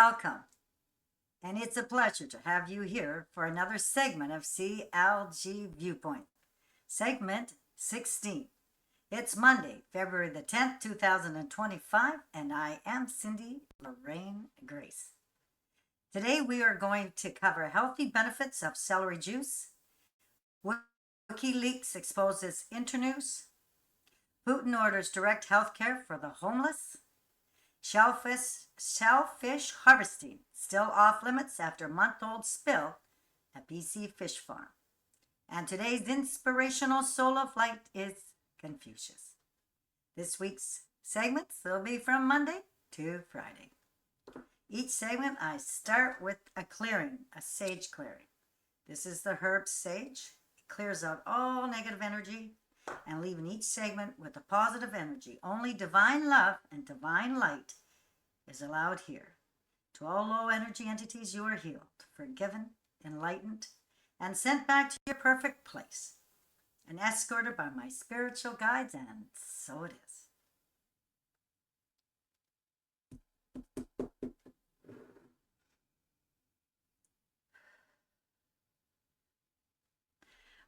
Welcome, and it's a pleasure to have you here for another segment of CLG Viewpoint, segment 16. It's Monday, February the 10th, 2025, and I am Cindy Lorraine Grace. Today we are going to cover healthy benefits of celery juice, Wikileaks exposes Internews, Putin orders direct health care for the homeless, Shellfish harvesting still off limits after month-old spill at BC Fish Farm. And today's inspirational soul of light is Confucius. This week's segments will be from Monday to Friday. Each segment I start with a clearing, a sage clearing. This is the herb sage. It clears out all negative energy and leaving each segment with a positive energy. Only divine love and divine light is allowed here. To all low energy entities, you are healed, forgiven, enlightened, and sent back to your perfect place, and escorted by my spiritual guides, and so it is.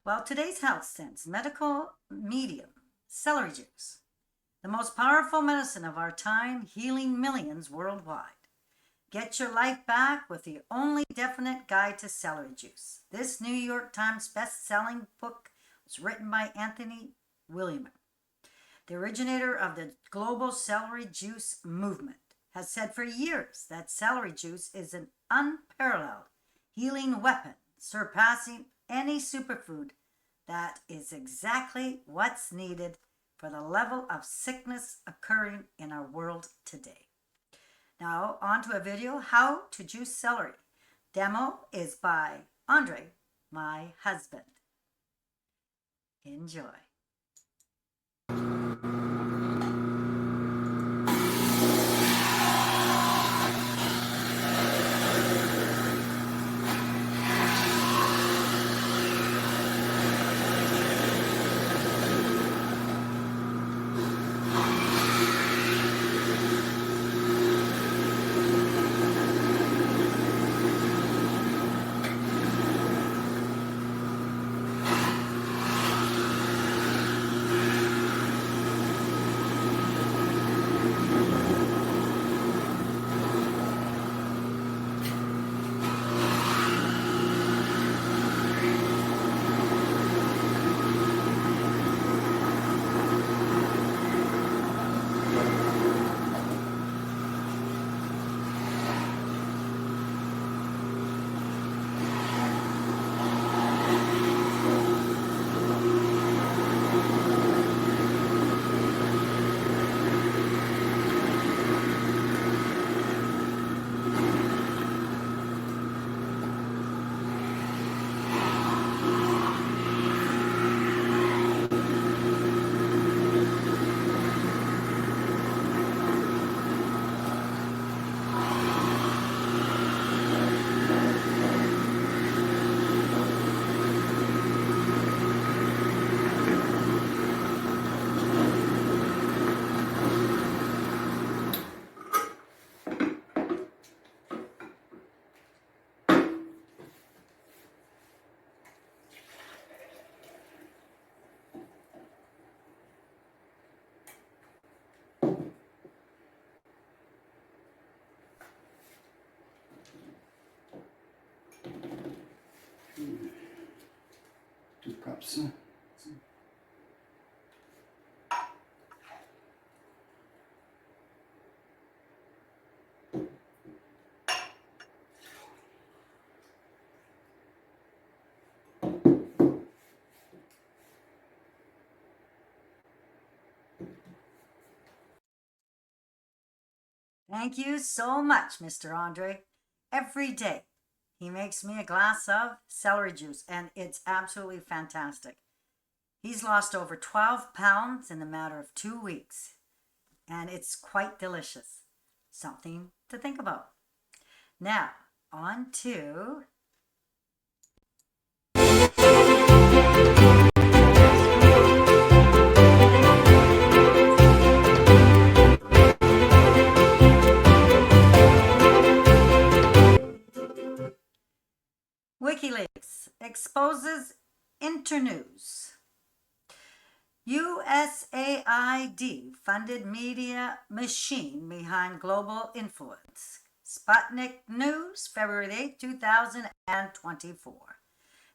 Well, today's health sense, medical medium, celery juice, the most powerful medicine of our time, healing millions worldwide. Get your life back with the only definite guide to celery juice. This New York Times best-selling book was written by Anthony Williamer. The originator of the global celery juice movement has said for years that celery juice is an unparalleled healing weapon, surpassing any superfood. That is exactly what's needed for the level of sickness occurring in our world today. Now, on to a video, How to Juice Celery. Demo is by Andre, my husband. Enjoy. Two cups. Thank you so much, Mr. Andre. Every day, he makes me a glass of celery juice, and it's absolutely fantastic. He's lost over 12 pounds in the matter of 2 weeks, and it's quite delicious. Something to think about. Now, on to exposes Internews. USAID-funded media machine behind global influence. Sputnik News, February 8, 2024.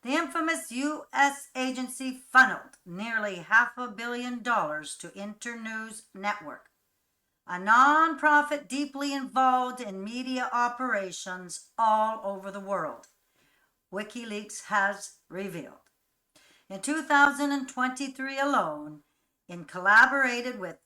The infamous U.S. agency funneled nearly $500 million to Internews Network, a non-profit deeply involved in media operations all over the world, WikiLeaks has revealed. In 2023 alone, it collaborated with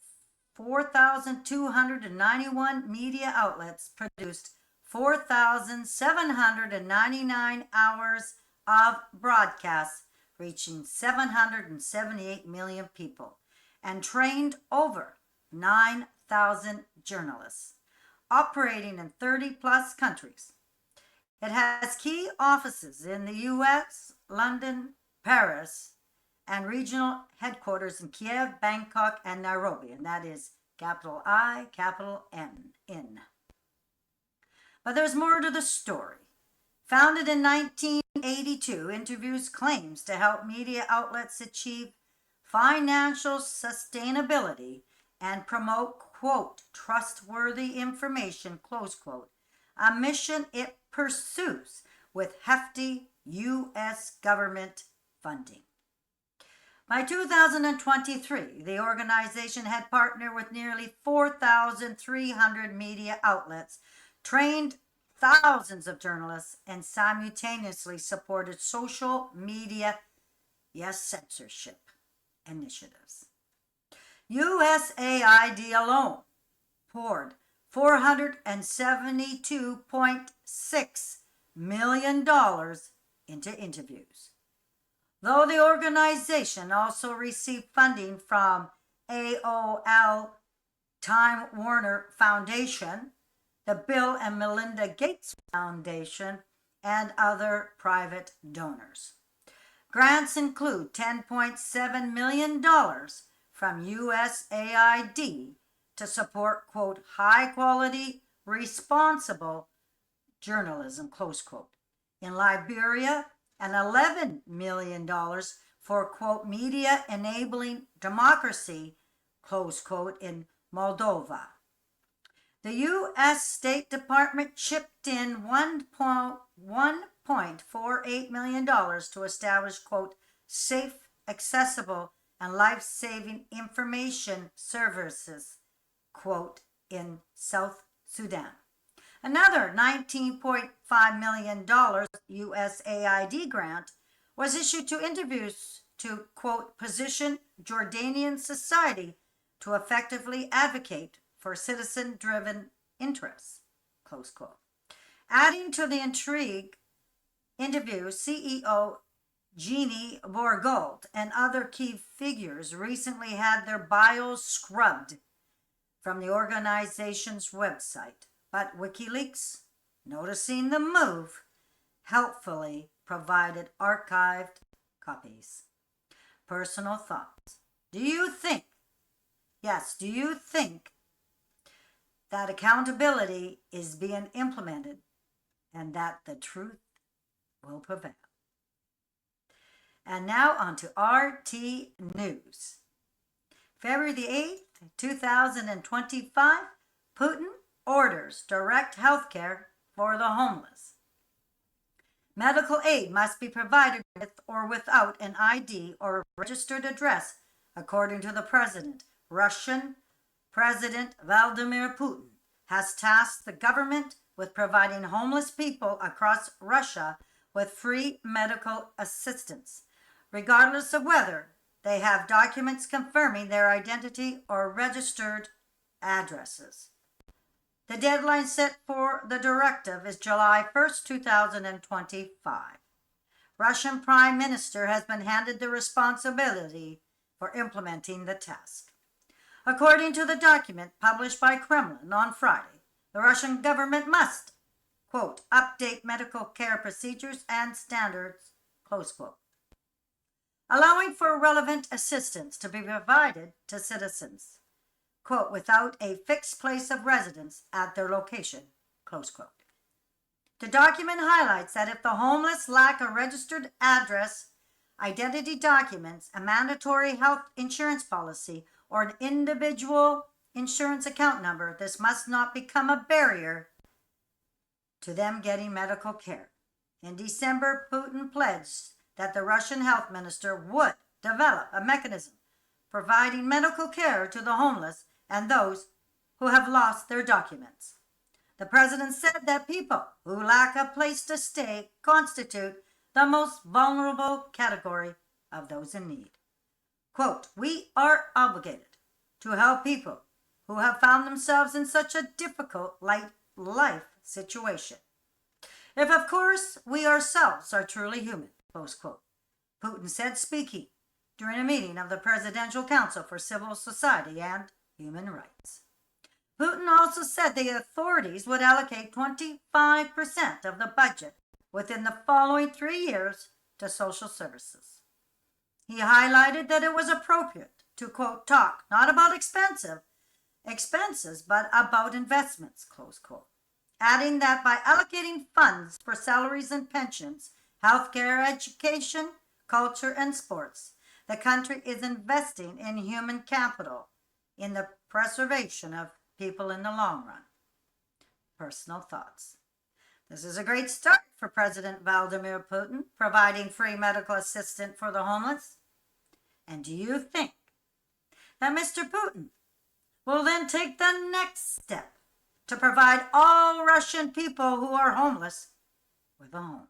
4,291 media outlets, produced 4,799 hours of broadcasts, reaching 778 million people, and trained over 9,000 journalists, operating in 30-plus countries. It has key offices in the U.S., London, Paris, and regional headquarters in Kiev, Bangkok, and Nairobi, and that is capital I, capital N. But there's more to the story. Founded in 1982, Internews claims to help media outlets achieve financial sustainability and promote, quote, trustworthy information, close quote, a mission it pursues with hefty U.S. government funding. By 2023, the organization had partnered with nearly 4,300 media outlets, trained thousands of journalists, and simultaneously supported social media, yes, censorship initiatives. USAID alone poured $472.6 million into Internews. Though the organization also received funding from AOL, Time Warner Foundation, the Bill and Melinda Gates Foundation, and other private donors. Grants include $10.7 million from USAID to support, quote, high-quality, responsible journalism, close quote, in Liberia, and $11 million for, quote, media enabling democracy, close quote, in Moldova. The U.S. State Department chipped in $1.48 million to establish, quote, safe, accessible, and life-saving information services, quote, in South Sudan. Another $19.5 million USAID grant was issued to Internews to, quote, position Jordanian society to effectively advocate for citizen-driven interests, close quote. Adding to the intrigue, Internews CEO Jeannie Bourgault and other key figures recently had their bios scrubbed from the organization's website. But WikiLeaks, noticing the move, helpfully provided archived copies. Personal thoughts. Do you think that accountability is being implemented and that the truth will prevail? And now on to RT News. February the 8th, 2025, Putin orders direct health care for the homeless. Medical aid must be provided with or without an ID or a registered address, according to the president. Russian President Vladimir Putin has tasked the government with providing homeless people across Russia with free medical assistance, regardless of whether they have documents confirming their identity or registered addresses. The deadline set for the directive is July 1st, 2025. Russian Prime Minister has been handed the responsibility for implementing the task. According to the document published by Kremlin on Friday, the Russian government must, quote, update medical care procedures and standards, close quote, allowing for relevant assistance to be provided to citizens, quote, without a fixed place of residence at their location, close quote. The document highlights that if the homeless lack a registered address, identity documents, a mandatory health insurance policy, or an individual insurance account number, this must not become a barrier to them getting medical care. In December, Putin pledged that the Russian health minister would develop a mechanism providing medical care to the homeless and those who have lost their documents. The president said that people who lack a place to stay constitute the most vulnerable category of those in need. Quote, "We are obligated to help people who have found themselves in such a difficult life situation. If, of course, we ourselves are truly human," close quote. Putin said, speaking during a meeting of the Presidential Council for Civil Society and Human Rights. Putin also said the authorities would allocate 25% of the budget within the following 3 years to social services. He highlighted that it was appropriate to, quote, "talk not about expenses, but about investments," close quote, adding that by allocating funds for salaries and pensions, healthcare, education, culture, and sports, the country is investing in human capital in the preservation of people in the long run. Personal thoughts. This is a great start for President Vladimir Putin, providing free medical assistance for the homeless. And do you think that Mr. Putin will then take the next step to provide all Russian people who are homeless with a home?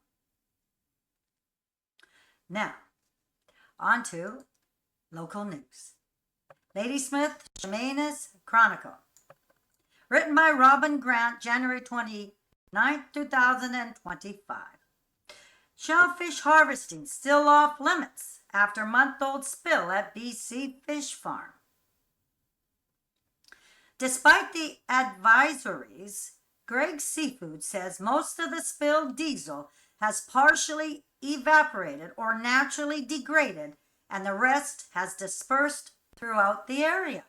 Now, on to local news. Ladysmith Shaman's Chronicle. Written by Robin Grant, January 29, 2025. Shellfish harvesting still off limits after month-old spill at BC Fish Farm. Despite the advisories, Greg's Seafood says most of the spilled diesel has partially evaporated or naturally degraded, and the rest has dispersed throughout the area.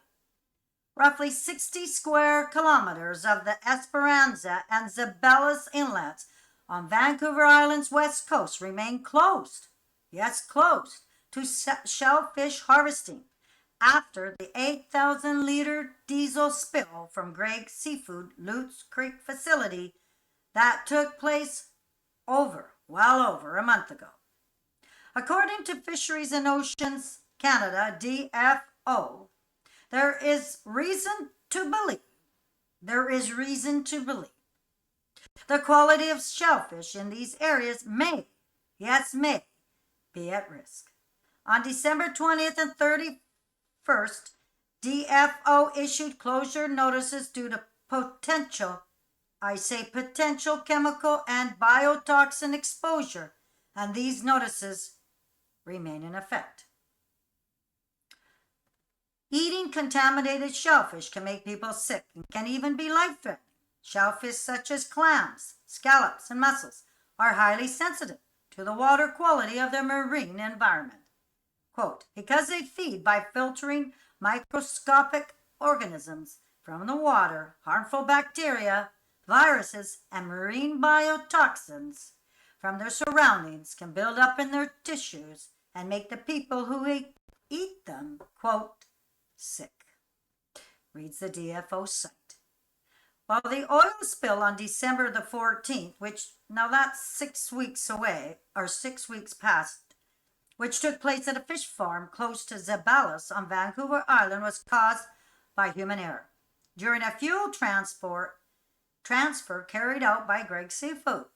Roughly 60 square kilometers of the Esperanza and Zabella's inlets on Vancouver Island's west coast remain closed. Yes, closed to shellfish harvesting after the 8,000-liter diesel spill from Greg's Seafood Lutz Creek facility that took place well over a month ago. According to Fisheries and Oceans Canada, DFO, there is reason to believe the quality of shellfish in these areas may be at risk. On December 20th and 31st, DFO issued closure notices due to potential chemical and biotoxin exposure, and these notices remain in effect. Eating contaminated shellfish can make people sick and can even be life-threatening. Shellfish such as clams, scallops, and mussels are highly sensitive to the water quality of their marine environment. Quote, "Because they feed by filtering microscopic organisms from the water, harmful bacteria, viruses, and marine biotoxins from their surroundings can build up in their tissues and make the people who eat them, quote, sick," reads the DFO site. While the oil spill on December the 14th, which now that's 6 weeks away, or 6 weeks past, which took place at a fish farm close to Zabella's on Vancouver Island, was caused by human error during a fuel transfer carried out by Greg's Seafood.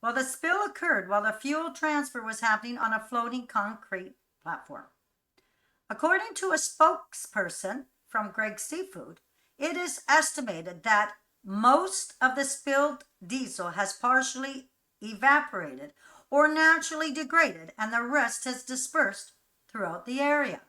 Well, the spill occurred while the fuel transfer was happening on a floating concrete platform. According to a spokesperson from Greg's Seafood, it is estimated that most of the spilled diesel has partially evaporated or naturally degraded, and the rest has dispersed throughout the area.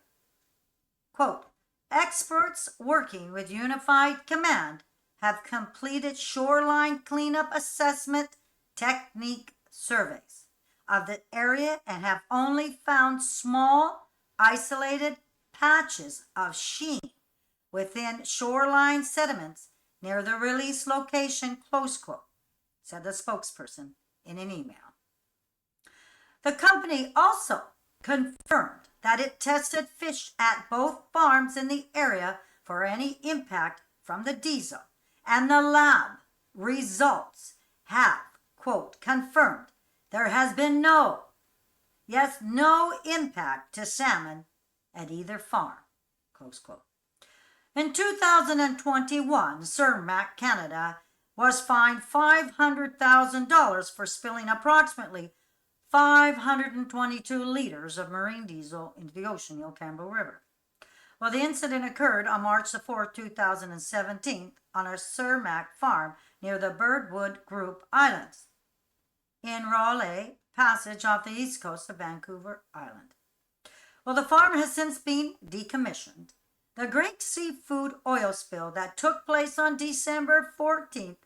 Quote, "Experts working with Unified Command have completed shoreline cleanup assessment technique surveys of the area and have only found small, isolated patches of sheen within shoreline sediments near the release location," close quote. said the spokesperson in an email. The company also confirmed that it tested fish at both farms in the area for any impact from the diesel, and the lab results have, quote, confirmed there has been no impact to salmon at either farm, close quote. In 2021, Cermak Canada was fined $500,000 for spilling approximately 522 liters of marine diesel into the Ocean Campbell River. Well, the incident occurred on March the 4th, 2017 on a Cermak farm near the Birdwood Group Islands in Raleigh Passage off the east coast of Vancouver Island. Well, the farm has since been decommissioned. The Great Seafood oil spill that took place on December 14th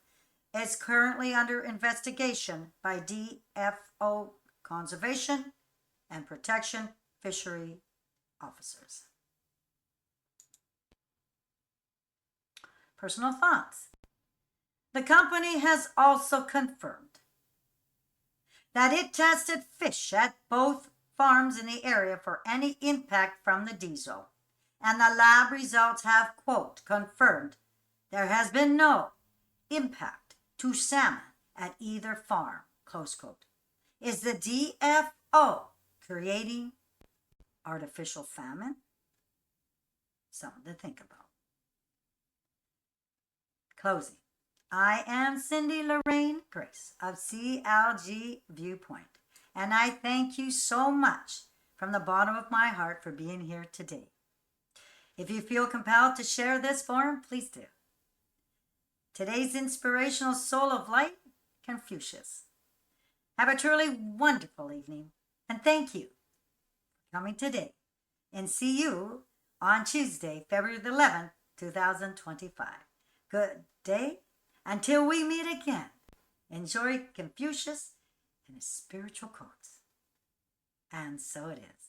is currently under investigation by DFO Conservation and Protection Fishery officers. Personal thoughts. The company has also confirmed that it tested fish at both farms in the area for any impact from the diesel, and the lab results have, quote, confirmed there has been no impact to salmon at either farm, close quote. Is the DFO creating artificial famine? Something to think about. Closing. I am Cindy Lorraine Grace of CLG Viewpoint, and I thank you so much from the bottom of my heart for being here today. If you feel compelled to share this forum, please do. Today's inspirational soul of light, Confucius. Have a truly wonderful evening, and thank you for coming today, and see you on Tuesday, February the 11th, 2025. Good day. Until we meet again, enjoy Confucius and his spiritual quotes. And so it is.